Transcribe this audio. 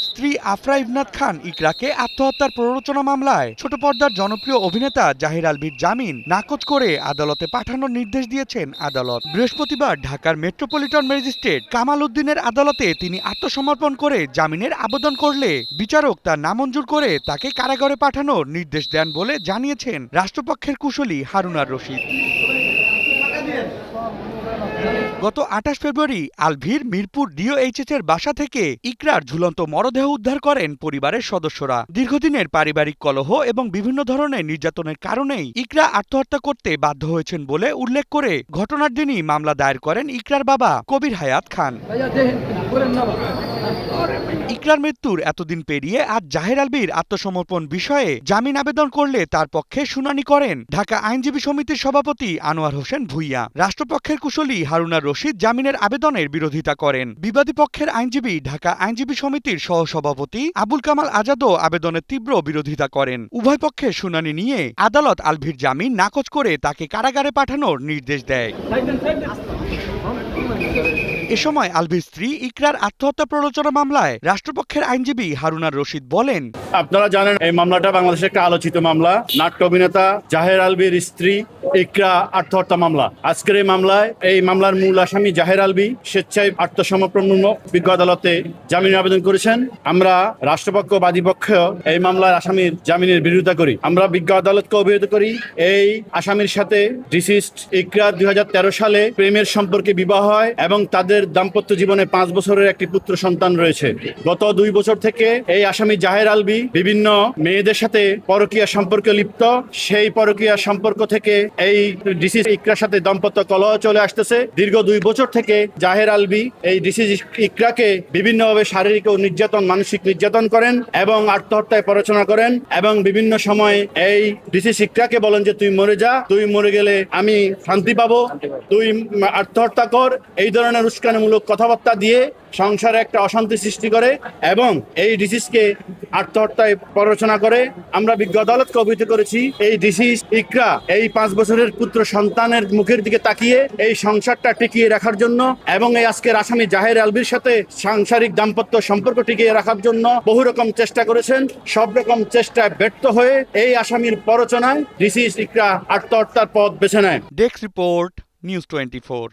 স্ত্রী আফরা ইবনাত খান ইকরাকে আত্মহত্যার প্ররোচনা মামলায় ছোট পর্দার জনপ্রিয় অভিনেতা জাহির আলভীর জামিন নাকচ করে আদালতে পাঠানোর নির্দেশ দিয়েছেন আদালত। বৃহস্পতিবার ঢাকার মেট্রোপলিটন ম্যাজিস্ট্রেট কামাল উদ্দিনের আদালতে তিনি আত্মসমর্পণ করে জামিনের আবেদন করলে বিচারক তা নামঞ্জুর করে তাকে কারাগারে পাঠানোর নির্দেশ দেন বলে জানিয়েছেন রাষ্ট্রপক্ষের কুশলী হারুনার রশিদ। গত ২৮ ফেব্রুয়ারি আলভীর মিরপুর ডিওএইচএস এর বাসা থেকে ইকরার ঝুলন্ত মরদেহ উদ্ধার করেন পরিবারের সদস্যরা। দীর্ঘদিনের পারিবারিক কলহ এবং বিভিন্ন ধরনের নির্যাতনের কারণেই ইকরা আত্মহত্যা করতে বাধ্য হয়েছেন বলে উল্লেখ করে ঘটনার দিনই মামলা দায়ের করেন ইকরার বাবা কবির হায়াত খান। ইকরার মৃত্যুর এতদিন পেরিয়ে আজ জাহের আলভীর আত্মসমর্পণ বিষয়ে জামিন আবেদন করলে তার পক্ষে শুনানি করেন ঢাকা আইনজীবী সমিতির সভাপতি আনোয়ার হোসেন ভূঁইয়া। রাষ্ট্রপক্ষের কুশলী হারুনার রশিদ জামিনের আবেদনের বিরোধিতা করেন। বিবাদী পক্ষের আইনজীবী ঢাকা আইনজীবী সমিতির সহসভাপতি আবুল কামাল আজাদও আবেদনের তীব্র বিরোধিতা করেন। উভয় পক্ষের শুনানি নিয়ে আদালত আলভীর জামিন নাকচ করে তাকে কারাগারে পাঠানোর নির্দেশ দেয়। এ সময় আলভীর স্ত্রী ইকরার আত্মহত্যা প্ররোচনা মামলায় রাষ্ট্রপক্ষের আইনজীবী হারুনার রশিদ বলেন, আপনারা জানেন এই মামলাটা বাংলাদেশের একটা আলোচিত মামলা। নাট্য অভিনেতা জাহের আলভীর স্ত্রী ইকরা আত্মহত্যা মামলা। আজকের এই মামলার মূল আসামি জাহের আলভী স্বেচ্ছায় আত্মসমর্পণমূলক বিজ্ঞ আদালতে জামিন আবেদন করেছেন। আমরা রাষ্ট্রপক্ষ বাদীপক্ষ এই মামলার আসামির জামিনের বিরোধিতা করি। আমরা বিজ্ঞ আদালতকে অভিহিত করি এই আসামির সাথে ডিসিজড ইকরা ২০১৩ সালে প্রেমের সম্পর্কে বিবাহ হয় এবং তাদের দাম্পত্য জীবনে ৫ বছরের একটি পুত্র সন্তান রয়েছে। গত ২ বছর থেকে এই আসামি জাহের আলভী বিভিন্ন মেয়েদের সাথে পরকীয়া সম্পর্কে লিপ্ত। সেই পরকীয়া সম্পর্ক থেকে এই ডিসিজ ইকরার সাথে দাম্পত্য কলহ চলে আসতেছে। দীর্ঘ ২ বছর থেকে জাহের আলভী এই ডিসিজ ইকরাকে বিভিন্নভাবে শারীরিক ও মানসিক নির্যাতন করেন এবং আত্মহত্যায় প্ররোচনা করেন এবং বিভিন্ন সময় এই ডিসিজ ইকরাকে বলেন যে তুই মরে যা, তুই মরে গেলে আমি শান্তি পাবো, তুই আত্মহত্যা কর, এই ধরনের উস্কানিমূলক কথাবার্তা দিয়ে সংসারে একটা অশান্তি সৃষ্টি করে এবং এই ডিসিজকে আত্মহত্যায় প্ররোচনা করে। আমরা বিজ্ঞ আদালতকে অভিহিত করেছি এই ডিসিজ ইকরা এই ৫ বছরের পুত্র সন্তানের মুখের দিকে তাকিয়ে এই সংসারটা টিকিয়ে রাখার জন্য এবং এই আজকের আসামি জাহের আলভীর সাথে সাংসারিক দাম্পত্য সম্পর্ক টিকিয়ে রাখার জন্য বহু রকম চেষ্টা করেছেন। সব রকম চেষ্টায় ব্যর্থ হয়ে এই আসামির প্ররোচনায় ডিসিজ ইকরা আত্মহত্যার পথ বেছে নেয়। Desk report, news 24।